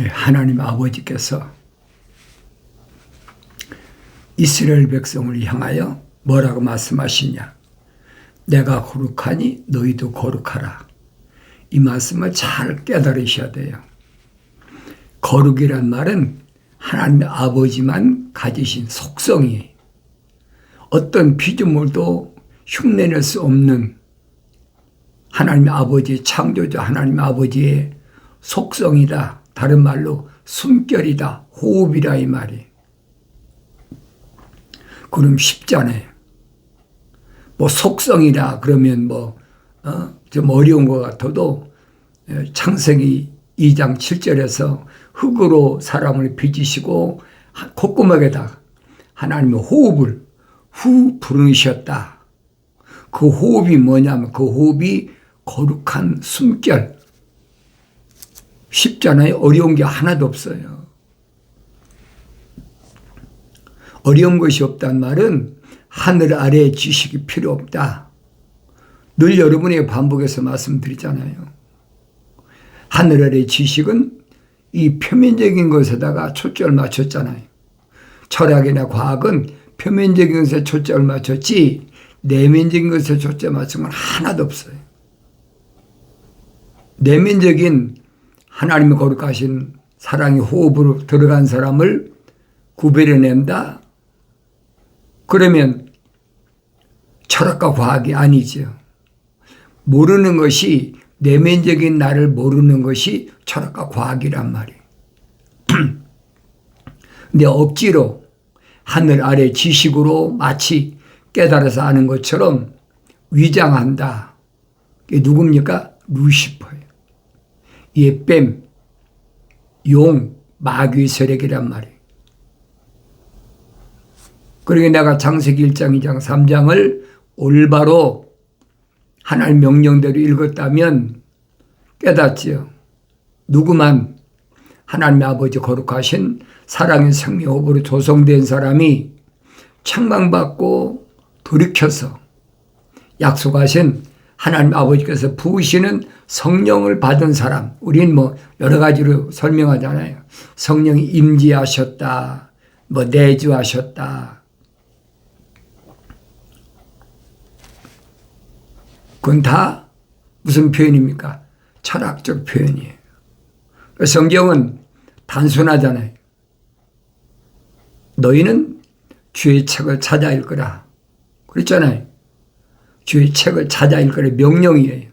하나님 아버지께서 이스라엘 백성을 향하여 뭐라고 말씀하시냐? 내가 거룩하니 너희도 거룩하라. 이 말씀을 잘 깨달으셔야 돼요. 거룩이란 말은 하나님 아버지만 가지신 속성이에요. 어떤 피조물도 흉내낼 수 없는 하나님 아버지, 창조자 하나님 아버지의 속성이다. 다른 말로 숨결이다. 호흡이라 이 말이에요. 그럼 쉽잖아요. 뭐 속성이라 그러면 좀 어려운 것 같아도 창세기 2장 7절에서 흙으로 사람을 빚으시고 콧구멍에다 하나님의 호흡을 후 불으셨다. 그 호흡이 뭐냐면 그 호흡이 거룩한 숨결. 쉽잖아요. 어려운 게 하나도 없어요. 어려운 것이 없다는 말은 하늘 아래에 지식이 필요 없다. 늘 여러분에게 반복해서 말씀드리잖아요. 하늘 아래의 지식은 이 표면적인 것에다가 초점을 맞췄잖아요. 철학이나 과학은 표면적인 것에 초점을 맞췄지 내면적인 것에 초점을 맞춘 건 하나도 없어요. 내면적인 하나님의 거룩하신 사랑의 호흡으로 들어간 사람을 구별해낸다? 그러면 철학과 과학이 아니죠. 모르는 것이 내면적인 나를 모르는 것이 철학과 과학이란 말이에요. 근데 억지로 하늘 아래 지식으로 마치 깨달아서 아는 것처럼 위장한다. 이게 누굽니까? 루시퍼예요. 이게 뱀, 용, 마귀 세력이란 말이에요. 그러니까 내가 창세기 1장, 2장, 3장을 올바로 하나님 명령대로 읽었다면 깨닫지요. 누구만 하나님의 아버지 거룩하신 사랑의 생명 호흡으로 조성된 사람이 책망받고 돌이켜서 약속하신 하나님 아버지께서 부으시는 성령을 받은 사람. 우린 여러 가지로 설명하잖아요. 성령이 임재하셨다. 내주하셨다. 그건 다 무슨 표현입니까? 철학적 표현이에요. 성경은 단순하잖아요. 너희는 주의 책을 찾아 읽으라. 그랬잖아요. 주의 책을 찾아 읽으라 명령이에요.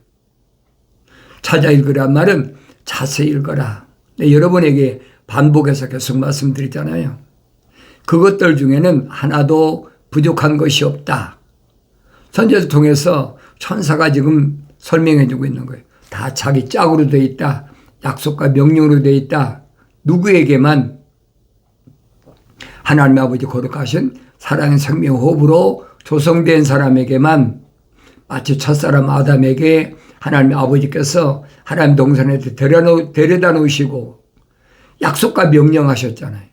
찾아 읽으란 말은 자세히 읽어라. 여러분에게 반복해서 계속 말씀드리잖아요. 그것들 중에는 하나도 부족한 것이 없다. 선지자를 통해서 천사가 지금 설명해 주고 있는 거예요. 다 자기 짝으로 되어 있다. 약속과 명령으로 되어 있다. 누구에게만? 하나님 아버지 거룩하신 사랑의 생명 호흡으로 조성된 사람에게만 마치 첫사람 아담에게 하나님 아버지께서 하나님 동산에 데려다 놓으시고 약속과 명령하셨잖아요.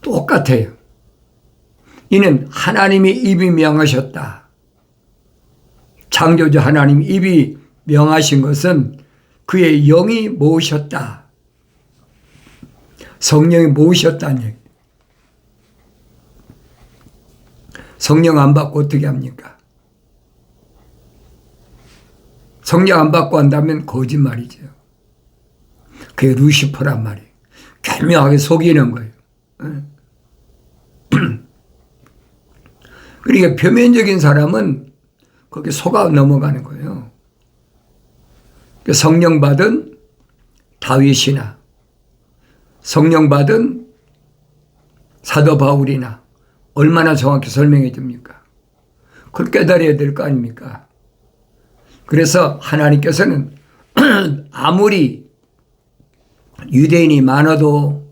똑같아요. 이는 하나님의 입이 명하셨다. 창조주 하나님 입이 명하신 것은 그의 영이 모으셨다. 성령이 모으셨다는 얘기. 성령 안 받고 어떻게 합니까? 성령 안 받고 한다면 거짓말이죠. 그게 루시퍼란 말이에요. 교묘하게 속이는 거예요. 그러니까 표면적인 사람은 거기 속아 넘어가는 거예요. 성령 받은 다윗이나 성령 받은 사도 바울이나 얼마나 정확히 설명해 줍니까? 그걸 깨달아야 될 거 아닙니까? 그래서 하나님께서는 아무리 유대인이 많아도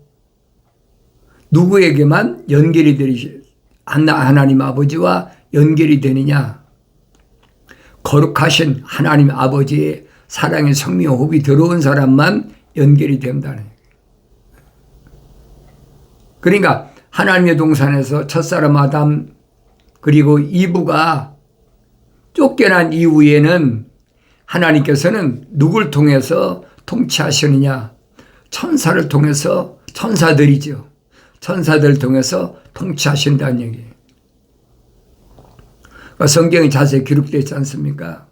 누구에게만 연결이 되지 하나님 아버지와 연결이 되느냐? 거룩하신 하나님 아버지의 사랑의 성령 호흡이 들어온 사람만 연결이 된다는 거예요. 그러니까 하나님의 동산에서 첫사람 아담 그리고 이브가 쫓겨난 이후에는 하나님께서는 누굴 통해서 통치하시느냐? 천사를 통해서, 천사들이죠. 천사들을 통해서 통치하신다는 얘기예요. 그러니까 성경에 자세히 기록되어 있지 않습니까?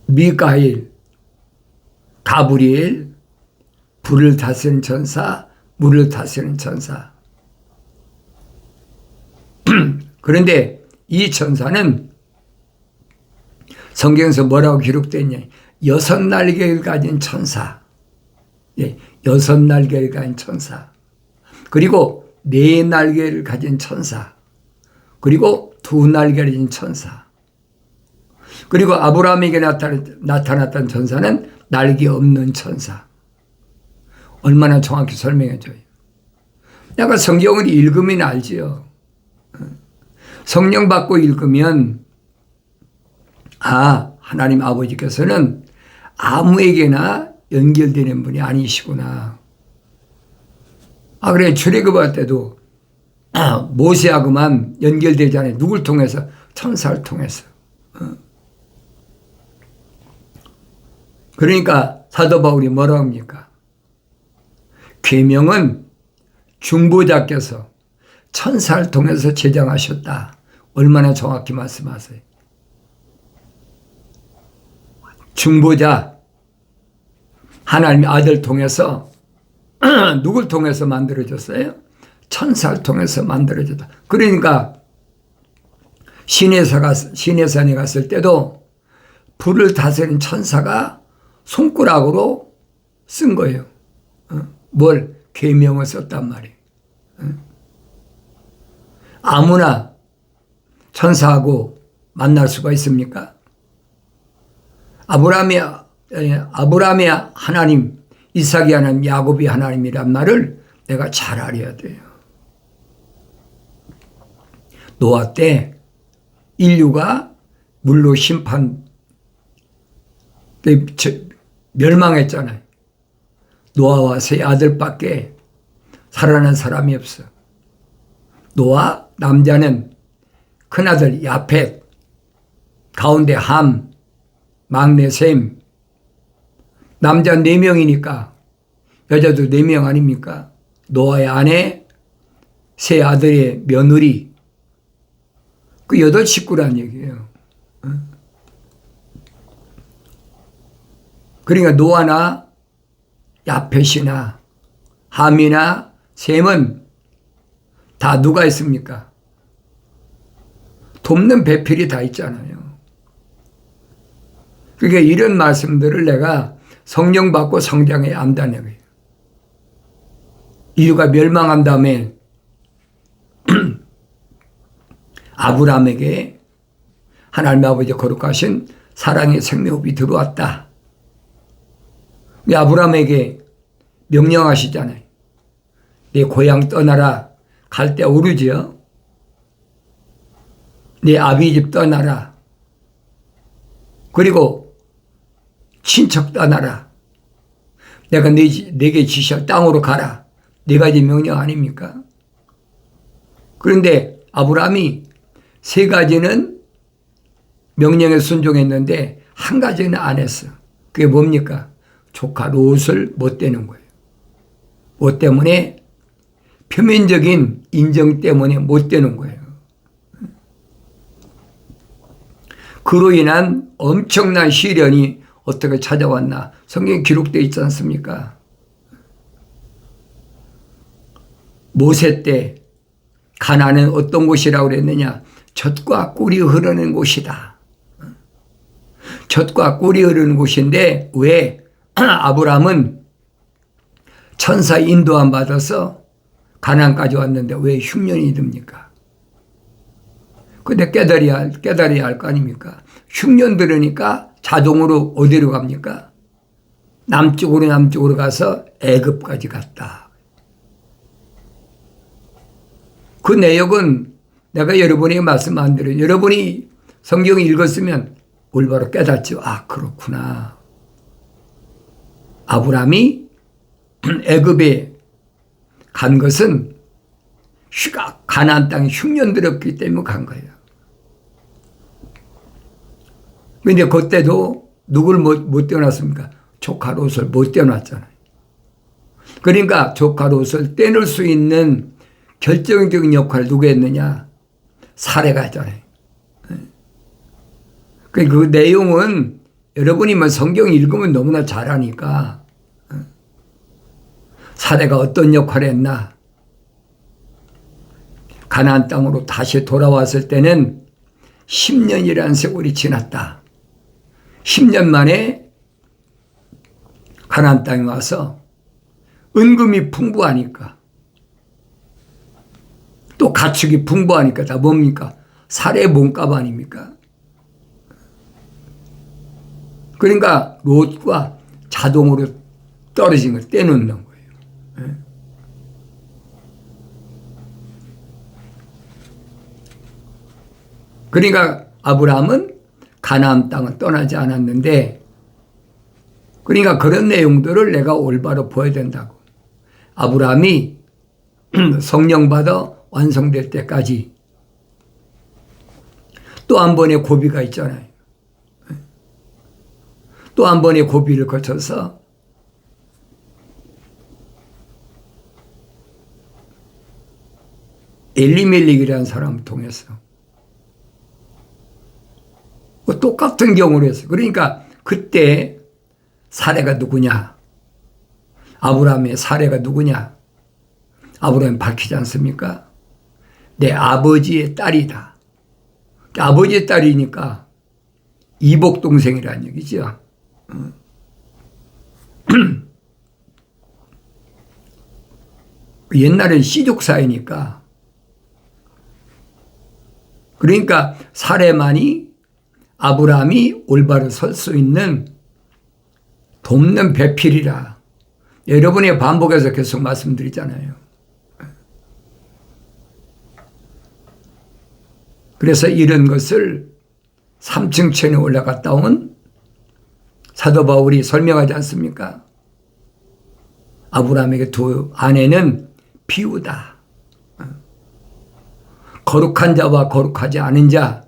미가엘, 가브리엘, 불을 다스리는 천사, 물을 다스리는 천사. 그런데 이 천사는 성경에서 뭐라고 기록되냐? 6날개를 가진 천사. 예, 6날개를 가진 천사. 그리고 4날개를 가진 천사. 그리고 2날개를 가진 천사. 그리고 아브라함에게 나타났던 천사는 날개 없는 천사. 얼마나 정확히 설명해줘요. 내가 성경을 읽으면 알지요. 성령 받고 읽으면 하나님 아버지께서는 아무에게나 연결되는 분이 아니시구나. 그래 출애굽할 때도 모세하고만 연결되잖아요. 누굴 통해서? 천사를 통해서. 그러니까 사도 바울이 뭐라고 합니까? 계명은 중보자께서 천사를 통해서 제정하셨다. 얼마나 정확히 말씀하세요. 중보자, 하나님의 아들 통해서 누굴 통해서 만들어졌어요? 천사를 통해서 만들어졌다. 그러니까 시내산에 갔을 때도 불을 다스리는 천사가 손가락으로 쓴 거예요. 뭘? 계명을 썼단 말이에요. 아무나 천사하고 만날 수가 있습니까? 아브라함의 하나님, 이삭이 하나님, 야곱이 하나님이란 말을 내가 잘 알아야 돼요. 노아 때 인류가 물로 멸망했잖아요. 노아와 세 아들밖에 살아난 사람이 없어. 노아, 남자는 큰아들 야펫, 가운데 함, 막내 셈. 남자 4명이니까 여자도 4명 아닙니까? 노아의 아내, 세 아들의 며느리. 그 8식구란 얘기예요. 그러니까 노아나 야펫이나 함이나 셈은 다 누가 있습니까? 돕는 배필이 다 있잖아요. 그러니까 이런 말씀들을 내가 성령 받고 성장해야 한다는 거예요. 인류가 멸망한 다음에 아브라함에게 하나님 아버지 거룩하신 사랑의 생명호흡이 들어왔다. 아브라함에게 명령하시잖아요. 내 고향 떠나라. 갈 때 오르죠. 내 아비 집 떠나라. 그리고 친척 떠나라. 내가 내게 지시할 땅으로 가라. 4가지 명령 아닙니까? 그런데 아브라함이 3가지는 명령에 순종했는데 1가지는 안 했어. 그게 뭡니까? 조카 롯을 못 대는 거예요. 뭐 때문에? 표면적인 인정 때문에 못 되는 거예요. 그로 인한 엄청난 시련이 어떻게 찾아왔나? 성경에 기록되어 있지 않습니까? 모세 때 가나안은 어떤 곳이라고 그랬느냐? 젖과 꿀이 흐르는 곳이다. 젖과 꿀이 흐르는 곳인데 왜? 아브라함은 천사 인도함 받아서 가나안까지 왔는데 왜 흉년이 듭니까? 근데 깨달아야 할 거 아닙니까? 흉년 들으니까 자동으로 어디로 갑니까? 남쪽으로 가서 애굽까지 갔다. 그 내역은 내가 여러분에게 말씀 안 드려요. 여러분이 성경을 읽었으면 올바로 깨닫죠. 그렇구나. 아브라함이 애굽에 간 것은 가나안 땅에 흉년 들었기 때문에 간 거예요. 근데 그때도 누굴 못 떼어놨습니까? 조카 롯을 못 떼어놨잖아요. 그러니까 조카 롯을 떼놓을 수 있는 결정적인 역할을 누가 했느냐? 사례가 했잖아요. 그 내용은 여러분이 성경 읽으면 너무나 잘 아니까. 사례가 어떤 역할을 했나? 가나안 땅으로 다시 돌아왔을 때는 10년이라는 세월이 지났다. 10년 만에 가나안 땅에 와서 은금이 풍부하니까 또 가축이 풍부하니까 다 뭡니까? 살의 몸값 아닙니까? 그러니까 롯과 자동으로 떨어진 걸 떼놓는 거예요. 그러니까 아브라함은 가나안 땅은 떠나지 않았는데, 그러니까 그런 내용들을 내가 올바로 보여야 된다고. 아브라함이 성령 받아 완성될 때까지 또 한 번의 고비가 있잖아요. 또 한 번의 고비를 거쳐서 엘리멜렉이라는 사람을 통해서 똑같은 경우를 했어요. 그러니까 그때 사례가 누구냐? 아브라함의 사례가 누구냐? 아브라함이 밝히지 않습니까? 내 아버지의 딸이다. 아버지의 딸이니까 이복 동생이라는 얘기죠. 옛날엔 씨족 사이니까. 그러니까 사례만이 아브라함이 올바로 설 수 있는 돕는 배필이라. 여러분이 반복해서 계속 말씀드리잖아요. 그래서 이런 것을 3층 천에 올라갔다 온 사도 바울이 설명하지 않습니까? 아브라함에게 두 아내는 비유다. 거룩한 자와 거룩하지 않은 자.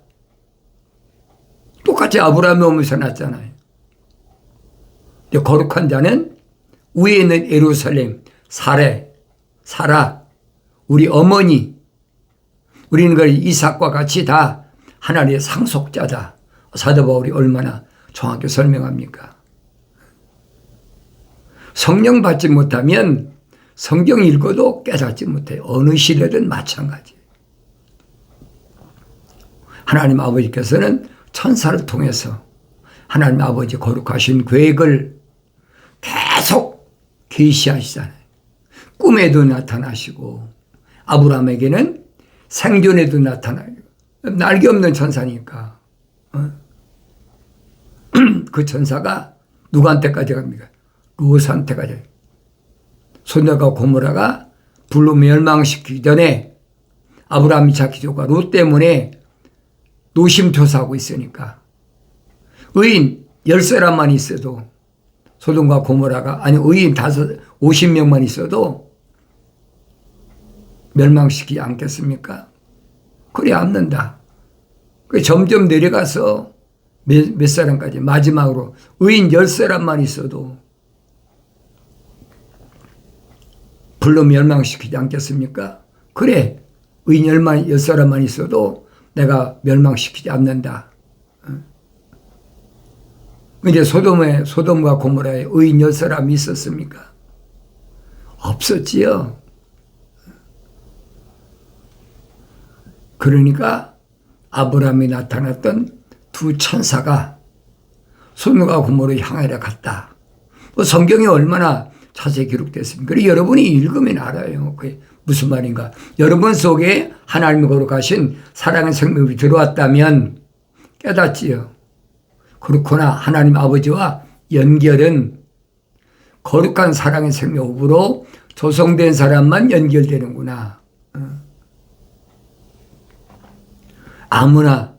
똑같이 아브라함의 몸에서 났잖아요. 거룩한 자는 위에 있는 예루살렘, 사라, 우리 어머니, 우리는 그 이삭과 같이 다 하나님의 상속자다. 사도 바울이 얼마나 정확히 설명합니까? 성령 받지 못하면 성경 읽어도 깨닫지 못해요. 어느 시대든 마찬가지. 하나님 아버지께서는 천사를 통해서 하나님 아버지 거룩하신 계획을 계속 계시하시잖아요. 꿈에도 나타나시고 아브라함에게는 생존에도 나타나요. 날개 없는 천사니까. 그 천사가 누구한테까지 갑니까? 롯한테까지. 소돔과 고모라가 불로 멸망시키기 전에 아브라함이 자기 조카 롯 때문에 노심초사하고 있으니까 의인 10사람만 있어도 소돔과 고모라가 아니 의인 50명만 있어도 멸망시키지 않겠습니까? 그래 않는다. 점점 내려가서 몇 사람까지 마지막으로 의인 10사람만 있어도 불로 멸망시키지 않겠습니까? 그래 의인 10사람만 있어도 내가 멸망시키지 않는다. 근데 소돔과 고모라에 의인 10사람이 있었습니까? 없었지요. 그러니까 아브라함이 나타났던 두 천사가 소돔과 고모라를 향하여 갔다. 성경에 얼마나 자세히 기록됐습니까? 그리고 여러분이 읽으면 알아요. 그게 무슨 말인가. 여러분 속에 하나님이 거룩하신 사랑의 생명이 들어왔다면 깨닫지요. 그렇구나. 하나님 아버지와 연결은 거룩한 사랑의 생명으로 조성된 사람만 연결되는구나. 아무나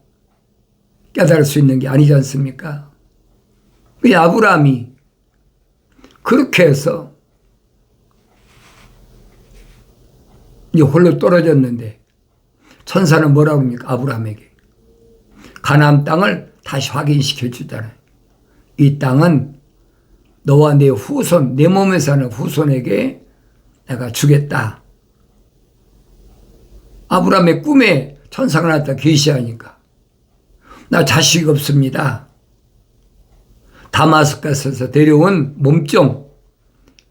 깨달을 수 있는 게 아니지 않습니까? 그 아브라함이 그렇게 해서 이제 홀로 떨어졌는데 천사는 뭐라고 합니까? 아브라함에게 가나안 땅을 다시 확인시켜 주잖아요. 이 땅은 너와 내 후손, 내 몸에 사는 후손에게 내가 주겠다. 아브라함의 꿈에 천사가 나타나 계시하니까 나 자식이 없습니다. 다마스커스에서 데려온 몸종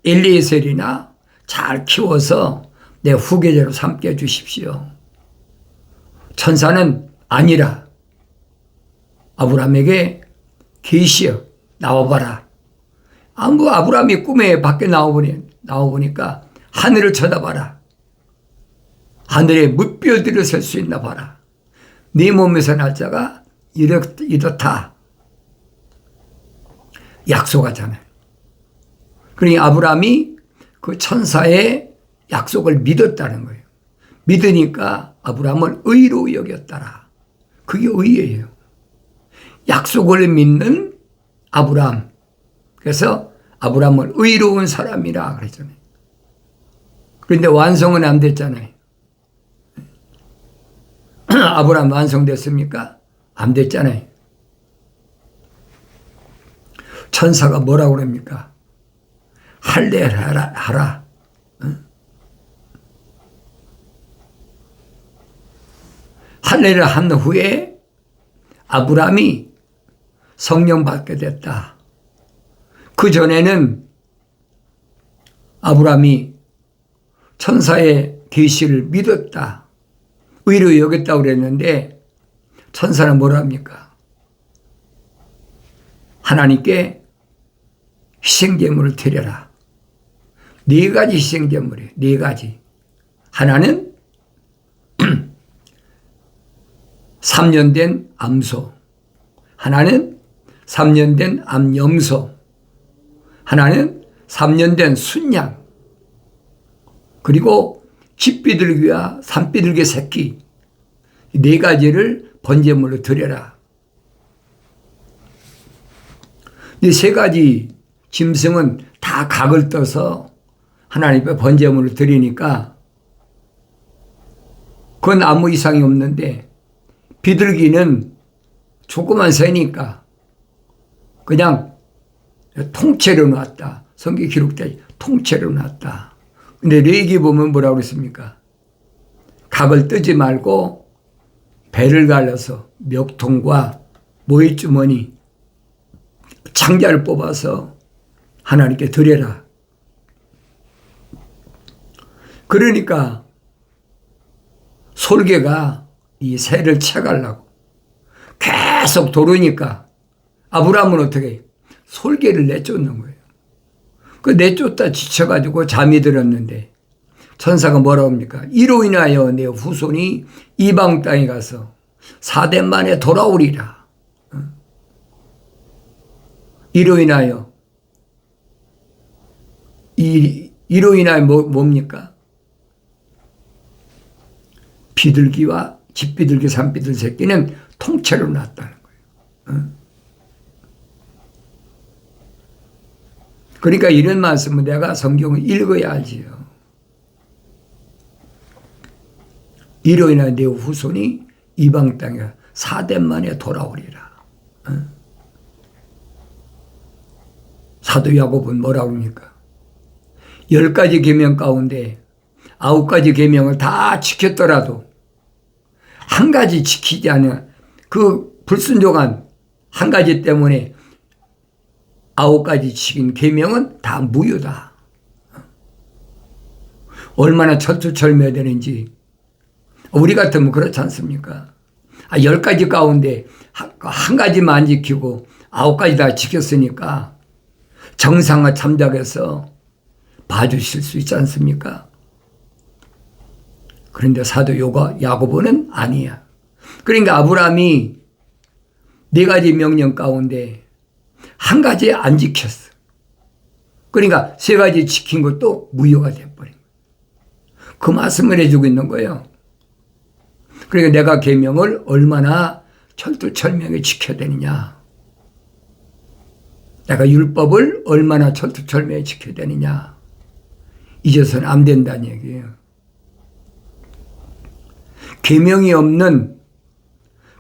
엘리에셀이나 잘 키워서 내 후계자로 삼게 해주십시오. 천사는 아니라 아브라함에게 계시어 나와봐라. 아브라함이 꿈에 밖에 나와보니까 하늘을 쳐다봐라. 하늘에 무별들을 셀 수 있나 봐라. 네 몸에서 날짜가 이렇다. 약속하잖아요. 그러니 아브라함이 그 천사의 약속을 믿었다는 거예요. 믿으니까 아브라함을 의로 여겼더라. 그게 의예요. 약속을 믿는 아브라함. 그래서 아브라함은 의로운 사람이라 그랬잖아요. 그런데 완성은 안 됐잖아요. 아브라함 완성됐습니까? 안 됐잖아요. 천사가 뭐라고 그럽니까? 할례를 하라. 할례를 한 후에 아브라함이 성령 받게 됐다. 그 전에는 아브라함이 천사의 계시를 믿었다. 의로 여겼다고 그랬는데 천사는 뭐라 합니까? 하나님께 희생제물을 드려라. 4가지 희생제물이에요. 4가지. 하나는 3년 된 암소, 하나는 3년 된 암염소, 하나는 3년 된 순양, 그리고 쥐비둘기와 산비둘기 새끼, 4가지를 번제물로 드려라. 이 3가지 짐승은 다 각을 떠서 하나님께 번제물을 드리니까 그건 아무 이상이 없는데 비둘기는 조그만 새니까 그냥 통째로 놨다. 성경에 기록돼 통째로 놨다. 근데 레위기 보면 뭐라고 그랬습니까? 각을 뜨지 말고 배를 갈라서 멱통과 모이주머니 창자를 뽑아서 하나님께 드려라. 그러니까 솔개가 이 새를 채가려고 계속 도르니까 아브라함은 어떻게 솔개를 내쫓는 거예요. 그 내쫓다 지쳐가지고 잠이 들었는데 천사가 뭐라고 합니까? 이로 인하여 내 후손이 이방 땅에 가서 4대 만에 돌아오리라. 이로 인하여 이로 인하여 뭡니까? 비둘기와 쥐비둘기 산비둘기 새끼는 통째로 났다는 거예요. 그러니까 이런 말씀은 내가 성경을 읽어야 알지요. 이로 인하여 내 후손이 이방 땅에 4대 만에 돌아오리라. 사도 야고보는 뭐라고 합니까? 10가지 계명 가운데 9가지 계명을 다 지켰더라도 한 가지 지키지 않은 그 불순종한 한 가지 때문에 9가지 지킨 계명은 다 무효다. 얼마나 철두철미되는지 우리 같으면 그렇지 않습니까? 10가지 가운데 한 가지만 안 지키고 9가지 다 지켰으니까 정상화 참작해서 봐주실 수 있지 않습니까? 그런데 사도 야고보는 아니야. 그러니까 아브라함이 4가지 명령 가운데 한 가지 안 지켰어. 그러니까 3가지 지킨 것도 무효가 돼버린 거예요. 그 말씀을 해주고 있는 거예요. 그러니까 내가 계명을 얼마나 철두철미하게 지켜야 되느냐. 내가 율법을 얼마나 철두철미하게 지켜야 되느냐. 잊어서는 안 된다는 얘기예요. 계명이 없는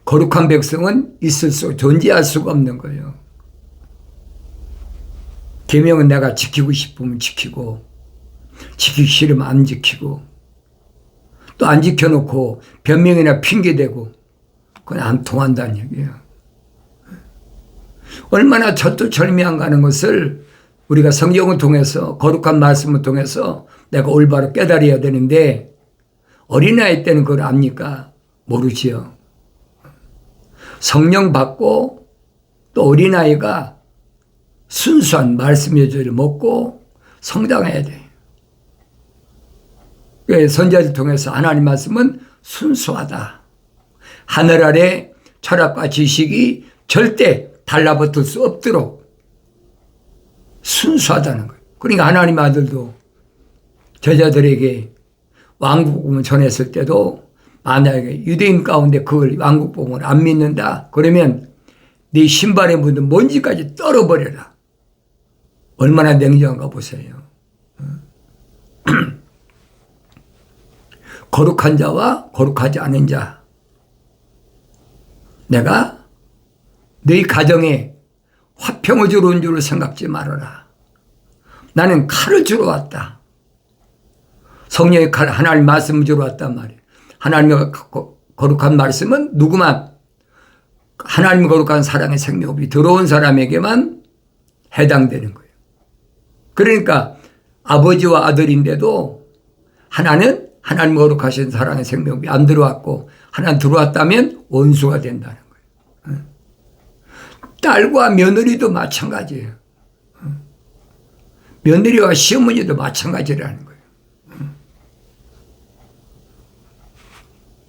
거룩한 백성은 존재할 수가 없는 거예요. 계명은 내가 지키고 싶으면 지키고 지키기 싫으면 안 지키고 또 안 지켜놓고 변명이나 핑계대고 그건 안 통한다는 얘기예요. 얼마나 절두절미한 가는 것을 우리가 성경을 통해서 거룩한 말씀을 통해서 내가 올바로 깨달아야 되는데 어린아이 때는 그걸 압니까? 모르지요. 성령 받고 또 어린아이가 순수한 말씀의 조를 먹고 성장해야 돼요. 선지자를 통해서 하나님 말씀은 순수하다. 하늘 아래 철학과 지식이 절대 달라붙을 수 없도록 순수하다는 거예요. 그러니까 하나님 아들도 제자들에게 왕국복음을 전했을 때도 만약에 유대인 가운데 그걸 왕국복음을 안 믿는다 그러면 네 신발에 묻은 먼지까지 떨어버려라. 얼마나 냉정한가 보세요. 거룩한 자와 거룩하지 않은 자. 내가 너희 가정에 화평을 주러 온 줄을 생각지 말아라. 나는 칼을 주러 왔다. 성령의 칼, 하나님 말씀을 주러 왔단 말이에요. 하나님의 거룩한 말씀은 누구만 하나님 거룩한 사랑의 생명이 들어온 사람에게만 해당되는 거예요. 그러니까 아버지와 아들인데도 하나는 하나님 거룩하신 사랑의 생명이 안 들어왔고 하나 들어왔다면 원수가 된다는 거예요. 딸과 며느리도 마찬가지예요. 며느리와 시어머니도 마찬가지라는 거예요.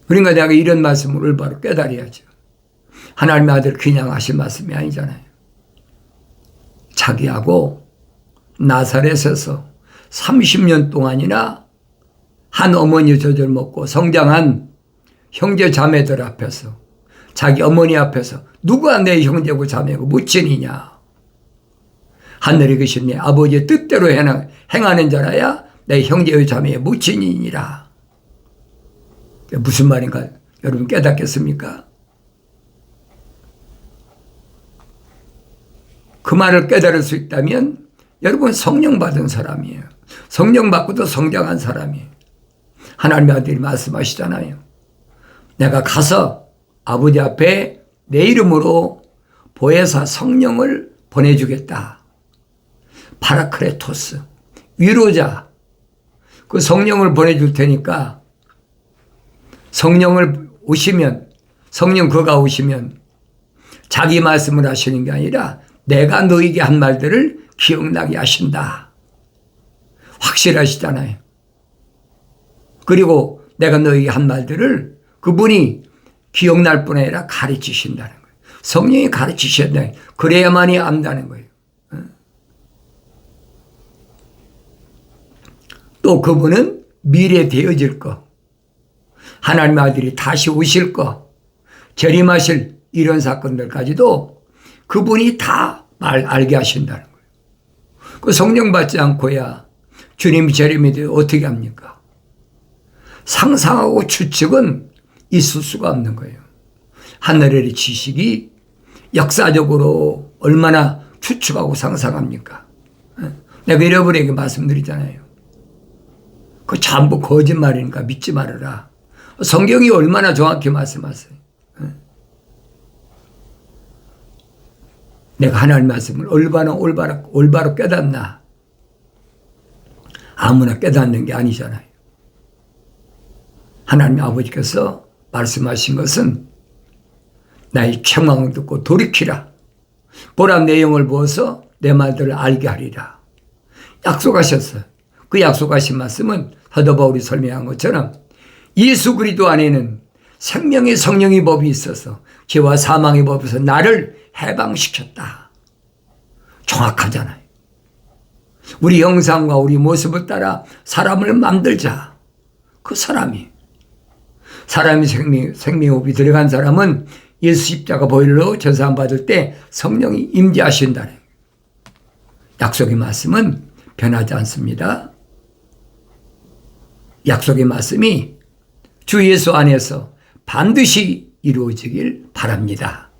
그러니까 내가 이런 말씀을 올바로 깨달아야죠. 하나님의 아들 그냥 하신 말씀이 아니잖아요. 자기하고 나사렛에서 30년 동안이나 한 어머니 젖을 먹고 성장한 형제 자매들 앞에서 자기 어머니 앞에서 누가 내 형제고 자매고 무친이냐. 하늘에 계신 내 아버지의 뜻대로 행하는 자라야 내 형제의 자매의 무친이니라. 무슨 말인가 여러분 깨닫겠습니까? 그 말을 깨달을 수 있다면 여러분 성령 받은 사람이에요. 성령 받고도 성장한 사람이에요. 하나님의 아들이 말씀하시잖아요. 내가 가서 아버지 앞에 내 이름으로 보혜사 성령을 보내주겠다. 파라크레토스, 위로자, 그 성령을 보내줄 테니까 성령을 오시면, 성령 그가 오시면 자기 말씀을 하시는 게 아니라 내가 너에게 한 말들을 기억나게 하신다. 확실하시잖아요. 그리고 내가 너에게 한 말들을 그분이 기억날 뿐 아니라 가르치신다는 거예요. 성령이 가르치셔야 돼. 그래야만이 안다는 거예요. 또 그분은 미래 되어질 거, 하나님의 아들이 다시 오실 거, 재림하실 이런 사건들까지도 그분이 다 알게 하신다는 거예요. 그 성령 받지 않고야 주님이 재림이 되어 어떻게 합니까? 상상하고 추측은 있을 수가 없는 거예요. 하늘의 지식이 역사적으로 얼마나 추측하고 상상합니까? 내가 여러분에게 말씀드리잖아요. 그 전부 거짓말이니까 믿지 말아라. 성경이 얼마나 정확히 말씀하세요. 내가 하나님 말씀을 올바로 깨닫나? 아무나 깨닫는 게 아니잖아요. 하나님 아버지께서 말씀하신 것은 나의 책망을 듣고 돌이키라. 보라 내 영을 부어서 내 말들을 알게 하리라. 약속하셨어요. 그 약속하신 말씀은 사도 바울이 설명한 것처럼 예수 그리스도 안에는 생명의 성령의 법이 있어서 죄와 사망의 법에서 나를 해방시켰다. 정확하잖아요. 우리 형상과 우리 모습을 따라 사람을 만들자. 그 사람이 생명의 법이 들어간 사람은 예수 십자가 보혈로 제사함 받을 때 성령이 임재하신다는 약속의 말씀은 변하지 않습니다. 약속의 말씀이 주 예수 안에서 반드시 이루어지길 바랍니다.